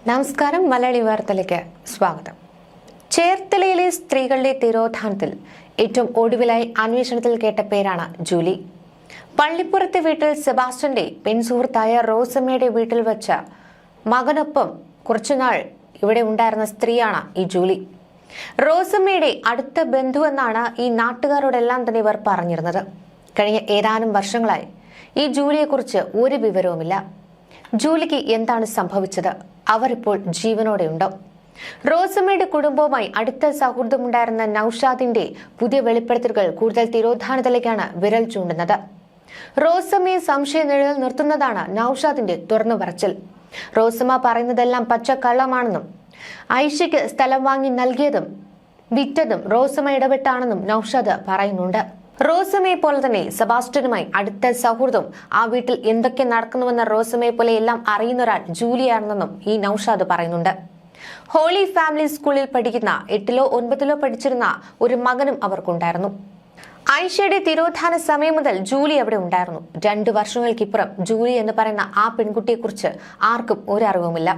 നമസ്കാരം. മലയാളി വാർത്തയിലേക്ക് സ്വാഗതം. ചേർത്തലയിലെ സ്ത്രീകളുടെ തിരോധാനത്തിൽ ഏറ്റവും ഒടുവിലായി അന്വേഷണത്തിൽ കേട്ട പേരാണ് ജൂലി. പള്ളിപ്പുറത്തെ വീട്ടിൽ സെബാസ്റ്റ്യന്റെ പെൺസുഹൃത്തായ റോസമ്മയുടെ വീട്ടിൽ വെച്ച മകനൊപ്പം കുറച്ചുനാൾ ഇവിടെ ഉണ്ടായിരുന്ന സ്ത്രീയാണ് ഈ ജൂലി. റോസമ്മയുടെ അടുത്ത ബന്ധുവെന്നാണ് ഈ നാട്ടുകാരോടെല്ലാം തന്നെ ഇവർ പറഞ്ഞിരുന്നത്. കഴിഞ്ഞ ഏതാനും വർഷങ്ങളായി ഈ ജൂലിയെക്കുറിച്ച് ഒരു വിവരവുമില്ല. ജൂലിക്ക് എന്താണ് സംഭവിച്ചത്? അവർ ഇപ്പോൾ ജീവനോടെയുണ്ടോ? റോസമ്മയുടെ കുടുംബവുമായി അടുത്ത സൗഹൃദമുണ്ടായിരുന്ന നൌഷാദിന്റെ പുതിയ വെളിപ്പെടുത്തലുകൾ കൂടുതൽ തിരോധാനത്തിലേക്കാണ് വിരൽ ചൂണ്ടുന്നത്. റോസമ്മയെ സംശയ നിഴലിൽ നിർത്തുന്നതാണ് നൌഷാദിന്റെ തുറന്നു പറച്ചിൽ. റോസമ്മ പറയുന്നതെല്ലാം പച്ചക്കള്ളമാണെന്നും ഐഷയ്ക്ക് സ്ഥലം വാങ്ങി നൽകിയതും വിറ്റതും റോസമ്മ ഇടപെട്ടാണെന്നും നൌഷാദ് പറയുന്നുണ്ട്. റോസമ്മയെ പോലെ തന്നെ സെബാസ്റ്റ്യനുമായി അടുത്ത സൗഹൃദം, ആ വീട്ടിൽ എന്തൊക്കെ നടക്കുന്നുവെന്ന റോസമ്മയെ പോലെ എല്ലാം അറിയുന്ന ഒരാൾ ജൂലിയാണെന്നും ഈ നൌഷാദ് പറയുന്നുണ്ട്. ഹോളി ഫാമിലി സ്കൂളിൽ പഠിക്കുന്ന 8-ലോ 9-ലോ പഠിച്ചിരുന്ന ഒരു മകനും അവർക്കുണ്ടായിരുന്നു. ഐഷയുടെ തിരോധാന സമയം മുതൽ ജൂലി അവിടെ ഉണ്ടായിരുന്നു. 2 വർഷങ്ങൾക്കിപ്പുറം ജൂലി എന്ന് പറയുന്ന ആ പെൺകുട്ടിയെക്കുറിച്ച് ആർക്കും ഒരറിവുമില്ല.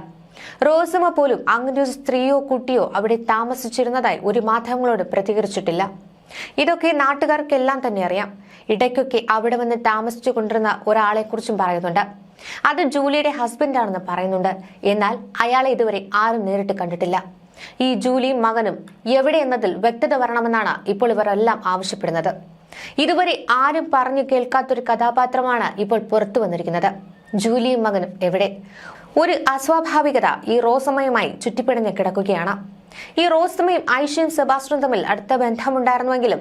റോസമ്മ പോലും അങ്ങനെ ഒരു സ്ത്രീയോ കുട്ടിയോ അവിടെ താമസിച്ചിരുന്നതായി ഒരു മാധ്യമങ്ങളോട് പ്രതികരിച്ചിട്ടില്ല. ഇതൊക്കെ നാട്ടുകാർക്കെല്ലാം തന്നെ അറിയാം. ഇടയ്ക്കൊക്കെ അവിടെ വന്ന് താമസിച്ചു കൊണ്ടിരുന്ന ഒരാളെ കുറിച്ചും പറയുന്നുണ്ട്. അത് ജൂലിയുടെ ഹസ്ബൻഡാണെന്ന് പറയുന്നുണ്ട്. എന്നാൽ അയാളെ ഇതുവരെ ആരും നേരിട്ട് കണ്ടിട്ടില്ല. ഈ ജൂലിയും മകനും എവിടെ എന്നതിൽ വ്യക്തത വരണമെന്നാണ് ഇപ്പോൾ ഇവരെല്ലാം ആവശ്യപ്പെടുന്നത്. ഇതുവരെ ആരും പറഞ്ഞു കേൾക്കാത്തൊരു കഥാപാത്രമാണ് ഇപ്പോൾ പുറത്തു വന്നിരിക്കുന്നത്. ജൂലിയും മകനും എവിടെ? ഒരു അസ്വാഭാവികത ഈ റോസമ്മയുമായി ചുറ്റിപ്പിടഞ്ഞ് കിടക്കുകയാണ്. ഈ റോസമ്മയും ഐഷയും സെബാസ്റ്റ്യനും തമ്മിൽ അടുത്ത ബന്ധമുണ്ടായിരുന്നുവെങ്കിലും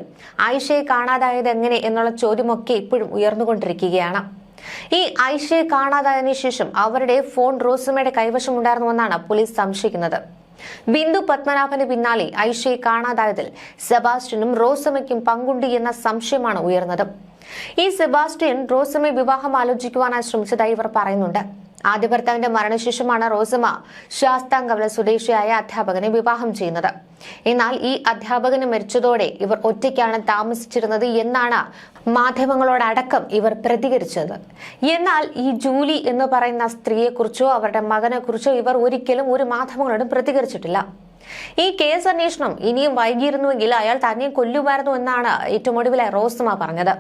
ഐഷയെ കാണാതായത് എങ്ങനെ എന്നുള്ള ചോദ്യമൊക്കെ ഇപ്പോഴും ഉയർന്നുകൊണ്ടിരിക്കുകയാണ്. ഈ ഐഷയെ കാണാതായതിനു ശേഷം അവരുടെ ഫോൺ റോസമ്മയുടെ കൈവശം ഉണ്ടായിരുന്നുവെന്നാണ് പോലീസ് സംശയിക്കുന്നത്. ബിന്ദു പത്മനാഭന് പിന്നാലെ ഐഷയെ കാണാതായതിൽ സെബാസ്റ്റ്യനും റോസമ്മയ്ക്കും പങ്കുണ്ട് എന്ന സംശയമാണ് ഉയർന്നത്. ഈ സെബാസ്റ്റ്യൻ റോസമ്മയെ വിവാഹം ആലോചിക്കുവാനായി ശ്രമിച്ചതായി ഇവർ പറയുന്നുണ്ട്. ആദ്യ ഭർത്താവിന്റെ മരണശേഷമാണ് റോസമ്മ ശാസ്താംകവല സ്വദേശിയായ അധ്യാപകനെ വിവാഹം ചെയ്യുന്നത്. എന്നാൽ ഈ അധ്യാപകന് മരിച്ചതോടെ ഇവർ ഒറ്റയ്ക്കാണ് താമസിച്ചിരുന്നത് എന്നാണ് മാധ്യമങ്ങളോടക്കം ഇവർ പ്രതികരിച്ചത്. എന്നാൽ ഈ ജൂലി എന്ന് പറയുന്ന സ്ത്രീയെക്കുറിച്ചോ അവരുടെ മകനെ കുറിച്ചോ ഇവർ ഒരിക്കലും ഒരു മാധ്യമങ്ങളോടും പ്രതികരിച്ചിട്ടില്ല. ഈ കേസ് അന്വേഷണം ഇനിയും വൈകിയിരുന്നുവെങ്കിൽ അയാൾ തന്നെ കൊല്ലുമായിരുന്നു എന്നാണ് ഏറ്റവും ഒടുവിലായി റോസമ്മ പറഞ്ഞത്.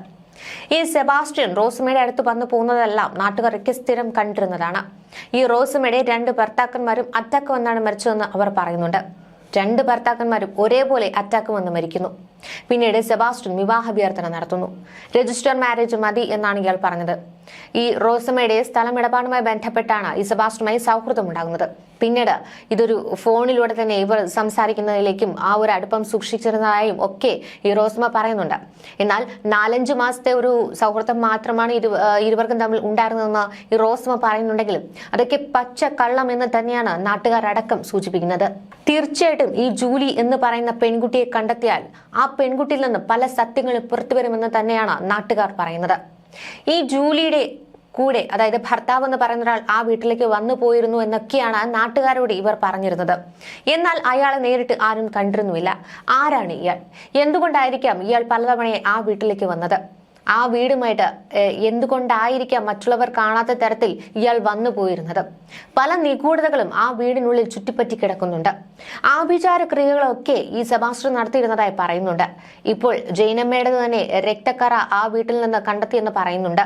ഈ സെബാസ്റ്റ്യൻ റോസമ്മയുടെ അടുത്ത് വന്നു പോകുന്നതെല്ലാം നാട്ടുകാർക്ക് സ്ഥിരം കണ്ടിരുന്നതാണ്. ഈ റോസമ്മയുടെ 2 ഭർത്താക്കന്മാരും അറ്റാക്ക് വന്നാണ് മരിച്ചതെന്ന് അവർ പറയുന്നുണ്ട്. 2 ഭർത്താക്കന്മാരും ഒരേപോലെ അറ്റാക്ക് വന്ന് മരിക്കുന്നു. പിന്നീട് സെബാസ്റ്റ്യൻ വിവാഹാഭ്യർത്ഥന നടത്തുന്നു. രജിസ്റ്റർ മാരേജ് മതി എന്നാണ് ഇയാൾ പറഞ്ഞത്. ഈ റോസമ്മയുടെ സ്ഥലം ഇടപാടുമായി ബന്ധപ്പെട്ടാണ് ഈ സെബാസ്റ്റ്യനുമായി സൗഹൃദം ഉണ്ടാകുന്നത്. പിന്നീട് ഇതൊരു ഫോണിലൂടെ തന്നെ ഇവർ സംസാരിക്കുന്നതിലേക്കും ആ ഒരു അടുപ്പം സൂക്ഷിച്ചിരുന്നതായും ഒക്കെ ഈ റോസമ്മ പറയുന്നുണ്ട്. എന്നാൽ 4-5 മാസത്തെ ഒരു സൗഹൃദം മാത്രമാണ് ഇരുവർക്കും തമ്മിൽ ഉണ്ടായിരുന്നതെന്ന് ഈ റോസമ്മ പറയുന്നുണ്ടെങ്കിലും അതൊക്കെ പച്ച കള്ളം എന്ന് തന്നെയാണ് നാട്ടുകാരടക്കം സൂചിപ്പിക്കുന്നത്. തീർച്ചയായിട്ടും ഈ ജൂലി എന്ന് പറയുന്ന പെൺകുട്ടിയെ കണ്ടെത്തിയാൽ ആ പെൺകുട്ടിയിൽ നിന്ന് പല സത്യങ്ങളും പുറത്തുവരുമെന്ന് തന്നെയാണ് നാട്ടുകാർ പറയുന്നത്. ഈ ജൂലിയുടെ കൂടെ, അതായത് ഭർത്താവ് എന്ന് പറയുന്ന ഒരാൾ ആ വീട്ടിലേക്ക് വന്നു പോയിരുന്നു എന്നൊക്കെയാണ് നാട്ടുകാരോട് ഇവർ പറഞ്ഞിരുന്നത്. എന്നാൽ അയാളെ നേരിട്ട് ആരും കണ്ടിരുന്നുമില്ല. ആരാണ് ഇയാൾ? എന്തുകൊണ്ടായിരിക്കാം ഇയാൾ പലതവണ ആ വീട്ടിലേക്ക് വന്നത്? ആ വീടുമായിട്ട് എന്തുകൊണ്ടായിരിക്കാം മറ്റുള്ളവർ കാണാത്ത തരത്തിൽ ഇയാൾ വന്നു പോയിരുന്നത്? പല നിഗൂഢതകളും ആ വീടിനുള്ളിൽ ചുറ്റിപ്പറ്റി കിടക്കുന്നുണ്ട്. ആഭിചാര ക്രിയകളൊക്കെ ഈ സെബാസ്റ്റ്യൻ നടത്തിയിരുന്നതായി പറയുന്നുണ്ട്. ഇപ്പോൾ ജൈനമ്മയുടെ തന്നെ രക്തക്കറ ആ വീട്ടിൽ നിന്ന് കണ്ടെത്തിയെന്ന് പറയുന്നുണ്ട്.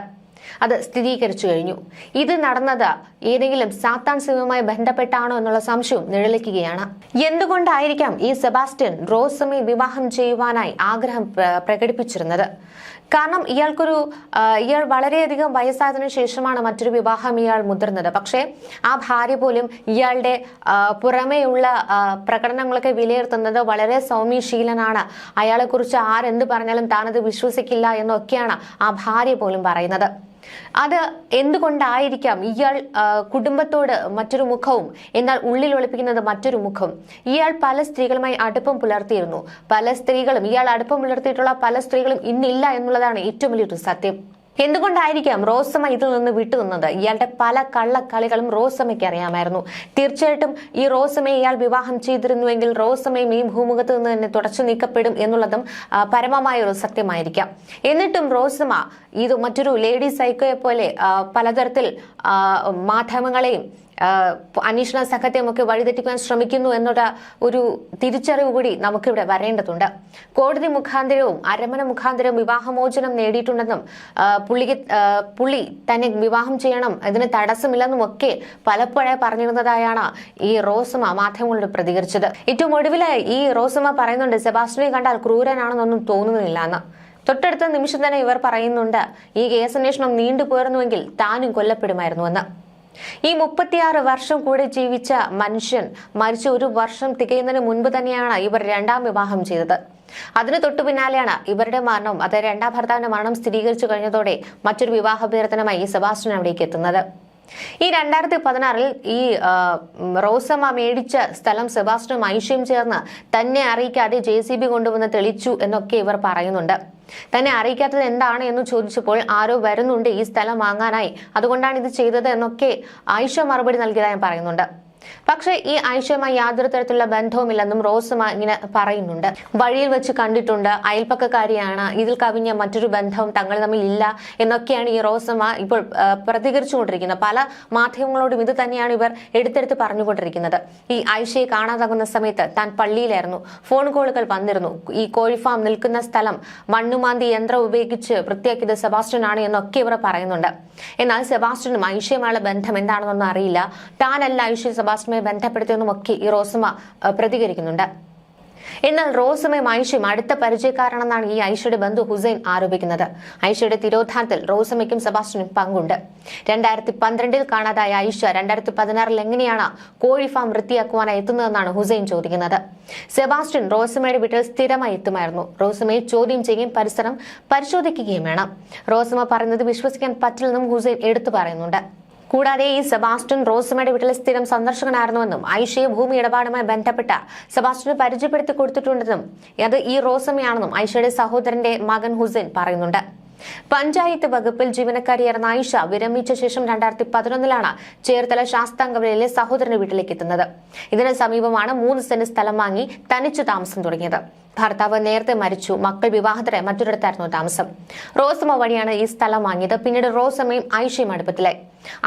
അത് സ്ഥിരീകരിച്ചു കഴിഞ്ഞു. ഇത് നടന്നത് ഏതെങ്കിലും സാത്താൻ സിനിമയുമായി ബന്ധപ്പെട്ടാണോ എന്നുള്ള സംശയവും നിഴലിക്കുകയാണ്. എന്തുകൊണ്ടായിരിക്കാം ഈ സെബാസ്റ്റ്യൻ റോസമ്മയെ വിവാഹം ചെയ്യുവാനായി ആഗ്രഹം പ്രകടിപ്പിച്ചിരുന്നത്? കാരണം ഇയാൾ വളരെയധികം വയസ്സായതിനു ശേഷമാണ് മറ്റൊരു വിവാഹം ഇയാൾ മുതിർന്നത്. പക്ഷേ ആ ഭാര്യ പോലും ഇയാളുടെ പുറമേയുള്ള പ്രകടനങ്ങളൊക്കെ വിലയിരുത്തുന്നത് വളരെ സൗമ്യശീലനാണ്, അയാളെക്കുറിച്ച് ആരെന്ത് പറഞ്ഞാലും താനത് വിശ്വസിക്കില്ല എന്നൊക്കെയാണ് ആ ഭാര്യ പോലും പറയുന്നത്. അത് എന്തുകൊണ്ടായിരിക്കാം? ഇയാൾ കുടുംബത്തോട് മറ്റൊരു മുഖവും എന്നാൽ ഉള്ളിൽ ഒളിപ്പിക്കുന്നത് മറ്റൊരു മുഖം. ഇയാൾ പല സ്ത്രീകളുമായി അടുപ്പം പുലർത്തിയിരുന്നു. ഇയാൾ അടുപ്പം പുലർത്തിയിട്ടുള്ള പല സ്ത്രീകളും ഇന്നില്ല എന്നുള്ളതാണ് ഏറ്റവും വലിയൊരു സത്യം. എന്തുകൊണ്ടായിരിക്കാം റോസമ്മ ഇതിൽ നിന്ന് വിട്ടുനിന്നത്? ഇയാളുടെ പല കള്ളക്കളികളും റോസമ്മയ്ക്ക് അറിയാമായിരുന്നു. തീർച്ചയായിട്ടും ഈ റോസമ്മയെ ഇയാൾ വിവാഹം ചെയ്തിരുന്നുവെങ്കിൽ റോസമ്മയും ഈ ഭൂമുഖത്ത് നിന്ന് തന്നെ തുടച്ചു നീക്കപ്പെടും എന്നുള്ളതും പരമമായ ഒരു സത്യമായിരിക്കാം. എന്നിട്ടും റോസമ്മ ഇത് മറ്റൊരു ലേഡി സൈക്കോയെ പോലെ പലതരത്തിൽ മാധ്യമങ്ങളെയും അന്വേഷണ സംഘത്തെയുമൊക്കെ വഴിതെറ്റിക്കാൻ ശ്രമിക്കുന്നു എന്നുള്ള ഒരു തിരിച്ചറിവ് കൂടി നമുക്കിവിടെ വരേണ്ടതുണ്ട്. കോടതി മുഖാന്തരവും അരമന മുഖാന്തരവും വിവാഹമോചനം നേടിയിട്ടുണ്ടെന്നും പുള്ളി തന്നെ വിവാഹം ചെയ്യണം, ഇതിന് തടസ്സമില്ലെന്നും ഒക്കെ പലപ്പോഴായി പറഞ്ഞിരുന്നതായാണ് ഈ റോസമ്മ മാധ്യമങ്ങളോട് പ്രതികരിച്ചത്. ഏറ്റവും ഒടുവിലായി ഈ റോസമ്മ പറയുന്നുണ്ട് സെബാസ്റ്റ്യനെ കണ്ടാൽ ക്രൂരനാണെന്നൊന്നും തോന്നുന്നില്ല എന്ന്. തൊട്ടടുത്ത നിമിഷം തന്നെ ഇവർ പറയുന്നുണ്ട് ഈ കേസന്വേഷണം നീണ്ടുപോയിരുന്നുവെങ്കിൽ താനും കൊല്ലപ്പെടുമായിരുന്നുവെന്ന്. ഈ 36 വർഷം കൂടെ ജീവിച്ച മനുഷ്യൻ മരിച്ച 1 വർഷം തികയുന്നതിന് മുൻപ് തന്നെയാണ് ഇവർ 2ാം വിവാഹം ചെയ്തത്. അതിന് തൊട്ടു പിന്നാലെയാണ് ഇവരുടെ മരണം, അത് 2ാം ഭർത്താവിന്റെ മരണം സ്ഥിരീകരിച്ചു കഴിഞ്ഞതോടെ മറ്റൊരു വിവാഹാഭ്യർത്ഥനമായി സെബാസ്റ്റ്യൻ അവിടേക്ക് എത്തുന്നത്. ഈ 2016 ഈ റോസമ്മ മേടിച്ച സ്ഥലം സെബാസ്റ്റ്യനും ഐഷയും ചേർന്ന് തന്നെ അറിയിക്കാതെ JCB കൊണ്ടുവന്ന് തെളിച്ചു എന്നൊക്കെ ഇവർ പറയുന്നുണ്ട്. തന്നെ അറിയിക്കാത്തത് എന്താണ് എന്ന് ചോദിച്ചപ്പോൾ ആരോ വരുന്നുണ്ട് ഈ സ്ഥലം വാങ്ങാനായി, അതുകൊണ്ടാണ് ഇത് ചെയ്തത് എന്നൊക്കെ ഐഷ മറുപടി നൽകിയതായി പറയുന്നുണ്ട്. പക്ഷേ ഈ ഐഷയുമായി യാതൊരു തരത്തിലുള്ള ബന്ധവുമില്ലെന്നും റോസമ്മ ഇങ്ങനെ പറയുന്നുണ്ട്. വഴിയിൽ വെച്ച് കണ്ടിട്ടുണ്ട്, അയൽപ്പക്കക്കാരിയാണ്, ഇതിൽ കവിഞ്ഞ മറ്റൊരു ബന്ധവും തങ്ങൾ തമ്മിൽ ഇല്ല എന്നൊക്കെയാണ് ഈ റോസമ്മ ഇപ്പോൾ പ്രതികരിച്ചുകൊണ്ടിരിക്കുന്നത്. പല മാധ്യമങ്ങളോടും ഇത് തന്നെയാണ് ഇവർ എടുത്തെടുത്ത് പറഞ്ഞുകൊണ്ടിരിക്കുന്നത്. ഈ ഐഷയെ കാണാതാകുന്ന സമയത്ത് താൻ പള്ളിയിലായിരുന്നു, ഫോൺ കോളുകൾ വന്നിരുന്നു, ഈ കോഴി ഫാം നിൽക്കുന്ന സ്ഥലം മണ്ണുമാന്തി യന്ത്രം ഉപയോഗിച്ച് വൃത്തിയാക്കിയത് സെബാസ്റ്റ്യൻ ആണ് എന്നൊക്കെ ഇവർ പറയുന്നുണ്ട്. എന്നാൽ സെബാസ്റ്റ്യനും ഐഷയുമായുള്ള ബന്ധം എന്താണെന്നൊന്നും അറിയില്ല, താനല്ല ഐഷയെ സെബാസ്റ്റ്യനെ ബന്ധപ്പെടുത്തിയെന്നുമൊക്കെ ഈ റോസമ്മ പ്രതികരിക്കുന്നുണ്ട്. എന്നാൽ റോസമ്മയും ഐഷയും അടുത്ത പരിചയക്കാരാണെന്നാണ് ഈ ഐഷയുടെ ബന്ധു ഹുസൈൻ ആരോപിക്കുന്നത്. ഐഷയുടെ തിരോധാനത്തിൽ റോസമ്മയ്ക്കും സെബാസ്റ്റ്യനും പങ്കുണ്ട്. 2012 കാണാതായ ഐഷ 2016 എങ്ങനെയാണ് കോഴി ഫാം വൃത്തിയാക്കുവാനായി എത്തുന്നതെന്നാണ് ഹുസൈൻ ചോദിക്കുന്നത്. സെബാസ്റ്റ്യൻ റോസമ്മയുടെ വീട്ടിൽ സ്ഥിരമായി എത്തുമായിരുന്നു. റോസമ്മയെ ചോദ്യം ചെയ്യുകയും പരിസരം പരിശോധിക്കുകയും വേണം. റോസമ്മ പറയുന്നത് വിശ്വസിക്കാൻ പറ്റില്ലെന്നും ഹുസൈൻ എടുത്തു പറയുന്നുണ്ട്. കൂടാതെ ഈ സെബാസ്റ്റ്യൻ റോസമ്മയുടെ വീട്ടിലെ സ്ഥിരം സന്ദർശകനായിരുന്നുവെന്നും ഐഷയെ ഭൂമി ഇടപാടുമായി ബന്ധപ്പെട്ട സെബാസ്റ്റ്യന് പരിചയപ്പെടുത്തി കൊടുത്തിട്ടുണ്ടെന്നും അത് ഈ റോസമ്മയാണെന്നും ഐഷയുടെ സഹോദരന്റെ മകൻ ഹുസൈൻ പറയുന്നുണ്ട്. പഞ്ചായത്ത് വകുപ്പിൽ ജീവനക്കാരിയായിരുന്ന ഐഷ വിരമിച്ച ശേഷം 2011 ചേർത്തല ശാസ്താംകവലയിലെ സഹോദരന്റെ വീട്ടിലേക്ക് എത്തുന്നത്. ഇതിന് സമീപമാണ് 3 സെന്റ് സ്ഥലം വാങ്ങി തനിച്ചു താമസം തുടങ്ങിയത്. ഭർത്താവ് നേരത്തെ മരിച്ചു, മക്കൾ വിവാഹത്തിനായി മറ്റൊരിടത്തായിരുന്നു താമസം. റോസമ്മ വഴിയാണ് ഈ സ്ഥലം വാങ്ങിയത്. പിന്നീട് റോസമ്മയും ഐഷയും അടുപ്പത്തിലായി.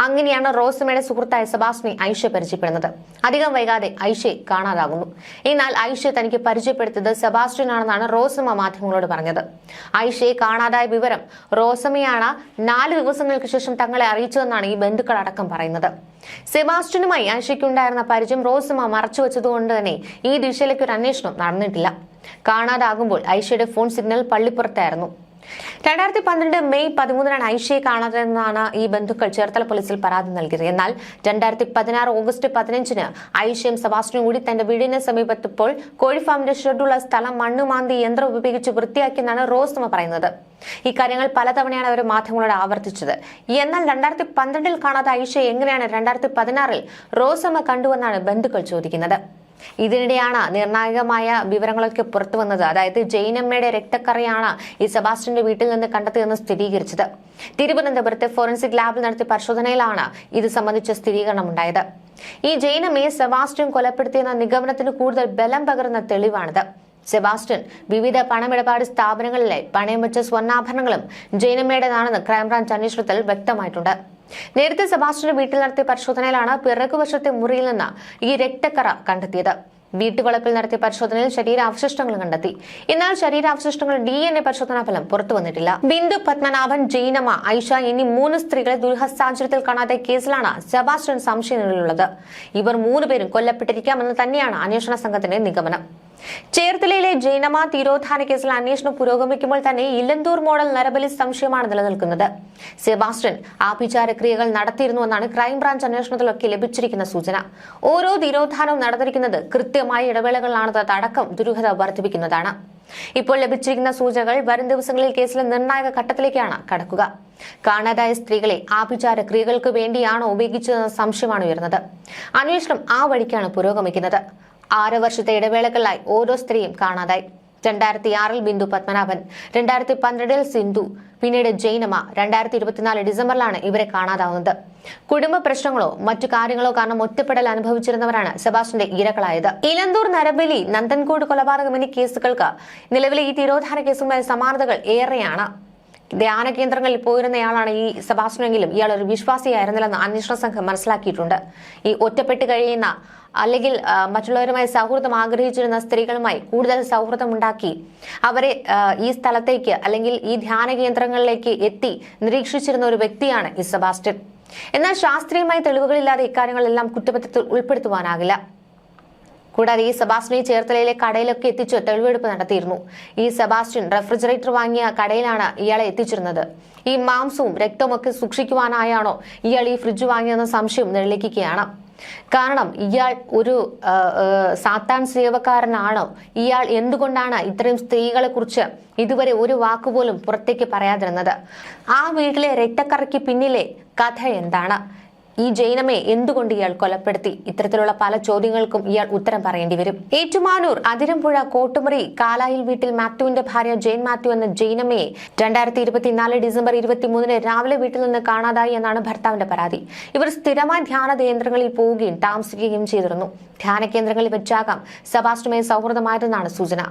അങ്ങനെയാണ് റോസമ്മയുടെ സുഹൃത്തായ സെബാസ്റ്റ്യനെ ഐഷ പരിചയപ്പെടുന്നത്. അധികം വൈകാതെ ഐഷയെ കാണാതാകുന്നു. എന്നാൽ ഐഷയെ തനിക്ക് പരിചയപ്പെടുത്തിയത് സെബാസ്റ്റ്യൻ ആണെന്നാണ് റോസമ്മ മാധ്യമങ്ങളോട് പറഞ്ഞത്. ഐഷയെ കാണാതായ വിവരം റോസമ്മയാണ് 4 ദിവസങ്ങൾക്ക് ശേഷം തങ്ങളെ അറിയിച്ചതെന്നാണ് ഈ ബന്ധുക്കൾ അടക്കം പറയുന്നത്. സെബാസ്റ്റ്യനുമായി ഐഷയ്ക്കുണ്ടായിരുന്ന പരിചയം റോസമ്മ മറച്ചുവെച്ചതുകൊണ്ട് തന്നെ ഈ ദിശയിലേക്ക് ഒരു അന്വേഷണം നടന്നിട്ടില്ല. കാണാതാകുമ്പോൾ ഐഷയുടെ ഫോൺ സിഗ്നൽ പള്ളിപ്പുറത്തായിരുന്നു. 2012 മെയ് 13 ഐഷയെ കാണാതെന്നാണ് ഈ ബന്ധുക്കൾ ചേർത്തല പോലീസിൽ പരാതി നൽകിയത്. എന്നാൽ 2016 ഓഗസ്റ്റ് 15 ഐഷയും സെബാസ്റ്റ്യനും കൂടി തന്റെ വീടിന് സമീപത്തപ്പോൾ കോഴിഫാമിന്റെ ഷെഡുള്ള സ്ഥലം മണ്ണുമാന്തി യന്ത്രം ഉപയോഗിച്ച് വൃത്തിയാക്കിയെന്നാണ് റോസമ്മ പറയുന്നത്. ഈ കാര്യങ്ങൾ പലതവണയാണ് അവർ മാധ്യമങ്ങളോട് ആവർത്തിച്ചത്. എന്നാൽ 2012 കാണാത്ത ഐഷയെ എങ്ങനെയാണ് 2016 റോസമ്മ കണ്ടുവെന്നാണ് ബന്ധുക്കൾ ചോദിക്കുന്നത്. ഇതിനിടെയാണ് നിർണായകമായ വിവരങ്ങളൊക്കെ പുറത്തു വന്നത്. അതായത് ജൈനമ്മയുടെ രക്തക്കറയാണ് ഈ സെബാസ്റ്റ്യന്റെ വീട്ടിൽ നിന്ന് കണ്ടെത്തിയെന്ന് സ്ഥിരീകരിച്ചത്. തിരുവനന്തപുരത്തെ ഫോറൻസിക് ലാബിൽ നടത്തിയ പരിശോധനയിലാണ് ഇത് സംബന്ധിച്ച സ്ഥിരീകരണം ഉണ്ടായത്. ഈ ജൈനമ്മയെ സെബാസ്റ്റ്യൻ കൊലപ്പെടുത്തിയെന്ന നിഗമനത്തിന് കൂടുതൽ ബലം പകരുന്ന തെളിവാണിത്. സെബാസ്റ്റ്യൻ വിവിധ പണമിടപാട് സ്ഥാപനങ്ങളിലെ പണയം വെച്ച സ്വർണ്ണാഭരണങ്ങളും ജൈനമ്മയുടേതാണെന്ന് ക്രൈംബ്രാഞ്ച് അന്വേഷണത്തിൽ വ്യക്തമായിട്ടുണ്ട്. നേരത്തെ സെബാസ്റ്റ്യന്റെ വീട്ടിൽ നടത്തിയ പരിശോധനയിലാണ് പിറകുവശത്തെ മുറിയിൽ നിന്ന് ഈ രക്തക്കറ കണ്ടെത്തിയത്. വീട്ടുവളപ്പിൽ നടത്തിയ പരിശോധനയിൽ ശരീരാവശിഷ്ടങ്ങൾ കണ്ടെത്തി. എന്നാൽ ശരീരാവശിഷ്ടങ്ങൾ DNA പരിശോധനാ ഫലം പുറത്തു വന്നിട്ടില്ല. ബിന്ദു പത്മനാഭൻ, ജൈനമ്മ, ഐഷ എന്നീ 3 സ്ത്രീകളെ ദുരൂഹ സാഹചര്യത്തിൽ കാണാതെ കേസിലാണ് സെബാസ്റ്റ്യൻ സംശയനിലയിലുള്ളത്. ഇവർ 3 പേരും കൊല്ലപ്പെട്ടിരിക്കാമെന്ന് തന്നെയാണ് അന്വേഷണ സംഘത്തിന്റെ നിഗമനം. ചേർത്തലയിലെ ജൈനമ്മ തിരോധാന കേസിൽ അന്വേഷണം പുരോഗമിക്കുമ്പോൾ തന്നെ ഇലന്തൂർ മോഡൽ നരബലി സംശയമാണ് നിലനിൽക്കുന്നത്. സെബാസ്റ്റ്യൻ ആഭിചാരക്രിയകൾ നടത്തിയിരുന്നുവെന്നാണ് ക്രൈംബ്രാഞ്ച് അന്വേഷണത്തിലൊക്കെ ലഭിച്ചിരിക്കുന്ന സൂചന. ഓരോ തിരോധാനവും നടന്നിരിക്കുന്നത് കൃത്യമായ ഇടവേളകളിലാണെന്നത് അടക്കം ദുരൂഹത വർദ്ധിപ്പിക്കുന്നതാണ്. ഇപ്പോൾ ലഭിച്ചിരിക്കുന്ന സൂചനകൾ വരും ദിവസങ്ങളിൽ കേസിലെ നിർണായക ഘട്ടത്തിലേക്കാണ് കടക്കുക. കാണാതായ സ്ത്രീകളെ ആഭിചാര ക്രിയകൾക്ക് വേണ്ടിയാണോ ഉപയോഗിച്ചതെന്ന സംശയമാണ് ഉയർന്നത്. അന്വേഷണം ആ വഴിക്കാണ് പുരോഗമിക്കുന്നത്. 6 വർഷത്തെ ഇടവേളകളിലായി ഓരോ സ്ത്രീയും കാണാതായി. 2006 ബിന്ദു പത്മനാഭൻ, 2012 സിന്ധു, പിന്നീട് ജൈനമ്മ, 2024 ഡിസംബറിലാണ് ഇവരെ കാണാതാവുന്നത്. കുടുംബ പ്രശ്നങ്ങളോ മറ്റു കാര്യങ്ങളോ കാരണം ഒറ്റപ്പെടൽ അനുഭവിച്ചിരുന്നവരാണ് സെബാസ്റ്റ്യന്റെ ഇരകളായത്. ഇലന്തൂർ നരബലി, നന്ദൻകോട് കൊലപാതകം എന്നീ കേസുകൾക്ക് നിലവിലെ ഈ തിരോധാന കേസുമായി സമാനതകൾ ഏറെയാണ്. ധ്യാന കേന്ദ്രങ്ങളിൽ പോയിരുന്നയാളാണ് ഈ സെബാസ്റ്റ്യനെങ്കിലും ഇയാൾ ഒരു വിശ്വാസിയായിരുന്നില്ലെന്ന് അന്വേഷണ സംഘം മനസ്സിലാക്കിയിട്ടുണ്ട്. ഈ ഒറ്റപ്പെട്ട് കഴിയുന്ന അല്ലെങ്കിൽ മറ്റുള്ളവരുമായി സൗഹൃദം ആഗ്രഹിച്ചിരുന്ന സ്ത്രീകളുമായി കൂടുതൽ സൗഹൃദമുണ്ടാക്കി അവരെ ഈ സ്ഥലത്തേക്ക് അല്ലെങ്കിൽ ഈ ധ്യാന കേന്ദ്രങ്ങളിലേക്ക് എത്തി നിരീക്ഷിച്ചിരുന്ന ഒരു വ്യക്തിയാണ് ഈ സെബാസ്റ്റ്യൻ. എന്നാൽ ശാസ്ത്രീയമായ തെളിവുകളില്ലാതെ ഇക്കാര്യങ്ങളെല്ലാം കുറ്റപത്രത്തിൽ ഉൾപ്പെടുത്തുവാനാകില്ല. കൂടാതെ ഈ സെബാസ്റ്റ്യനെ ചേർത്തലയിലെ കടയിലൊക്കെ എത്തിച്ച് തെളിവെടുപ്പ് നടത്തിയിരുന്നു. ഈ സെബാസ്റ്റ്യൻ റെഫ്രിജറേറ്റർ വാങ്ങിയ കടയിലാണ് ഇയാളെ എത്തിച്ചിരുന്നത്. ഈ മാംസവും രക്തവും ഒക്കെ സൂക്ഷിക്കുവാനായാണോ ഇയാൾ ഈ ഫ്രിഡ്ജ് വാങ്ങിയെന്ന സംശയം നിഴലിക്കുകയാണ്. കാരണം ഇയാൾ ഒരു സാത്താൻ സേവക്കാരനാണോ? ഇയാൾ എന്തുകൊണ്ടാണ് ഇത്രയും സ്ത്രീകളെ കുറിച്ച് ഇതുവരെ ഒരു വാക്കുപോലും പുറത്തേക്ക് പറയാതിരുന്നത്? ആ വീട്ടിലെ രക്തക്കറയ്ക്ക് പിന്നിലെ കഥ എന്താണ്? ഈ ജൈനമ്മയെ എന്തുകൊണ്ട് ഇയാൾ കൊലപ്പെടുത്തി? ഇത്തരത്തിലുള്ള പല ചോദ്യങ്ങൾക്കും ഇയാൾ ഉത്തരം പറയേണ്ടി വരും. ഏറ്റുമാനൂർ അതിരമ്പുഴ കോട്ടുമുറി കാലായിൽ വീട്ടിൽ മാത്യുവിന്റെ ഭാര്യ ജെയിൻ മാത്യു എന്ന ജൈനമ്മയെ 2024 ഡിസംബർ 23 രാവിലെ വീട്ടിൽ നിന്ന് കാണാതായി എന്നാണ് ഭർത്താവിന്റെ പരാതി. ഇവർ സ്ഥിരമായി ധ്യാന കേന്ദ്രങ്ങളിൽ പോവുകയും താമസിക്കുകയും ചെയ്തിരുന്നു. ധ്യാന കേന്ദ്രങ്ങളിൽ വെച്ചാകാം സെബാസ്റ്റ്യനുമായി സൗഹൃദമായതെന്നാണ് സൂചന.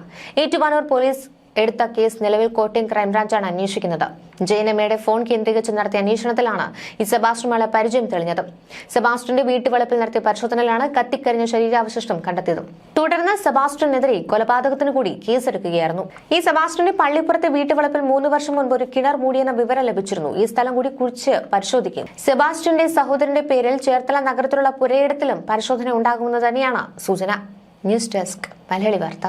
ഏറ്റുമാനൂർ പോലീസ് എടുത്ത കേസ് നിലവിൽ കോട്ടയം ക്രൈംബ്രാഞ്ചാണ് അന്വേഷിക്കുന്നത്. ജൈനമ്മയുടെ ഫോൺ കേന്ദ്രീകരിച്ച് നടത്തിയ അന്വേഷണത്തിലാണ് ഈ സെബാസ്റ്റ്യനുമായുള്ള പരിചയം തെളിഞ്ഞത്. സെബാസ്റ്റ്യന്റെ വീട്ടുവളപ്പിൽ നടത്തിയ പരിശോധനയിലാണ് കത്തിക്കരിഞ്ഞ ശരീരാവശിഷ്ടം കണ്ടെത്തിയത്. തുടർന്ന് സെബാസ്റ്റ്യനെതിരെ കൊലപാതകത്തിന് കൂടി കേസെടുക്കുകയായിരുന്നു. ഈ സെബാസ്റ്റ്യന്റെ പള്ളിപ്പുറത്തെ വീട്ടുവളപ്പിൽ 3 വർഷം മുൻപ് ഒരു കിണർ മൂടിയെന്ന വിവരം ലഭിച്ചിരുന്നു. ഈ സ്ഥലം കൂടി കുറിച്ച് പരിശോധിക്കും. സെബാസ്റ്റ്യന്റെ സഹോദരന്റെ പേരിൽ ചേർത്തല നഗരത്തിലുള്ള പുരയിടത്തിലും പരിശോധന ഉണ്ടാകുമെന്ന് തന്നെയാണ് സൂചന. ന്യൂസ് ഡെസ്ക് മലയാളി വാർത്ത.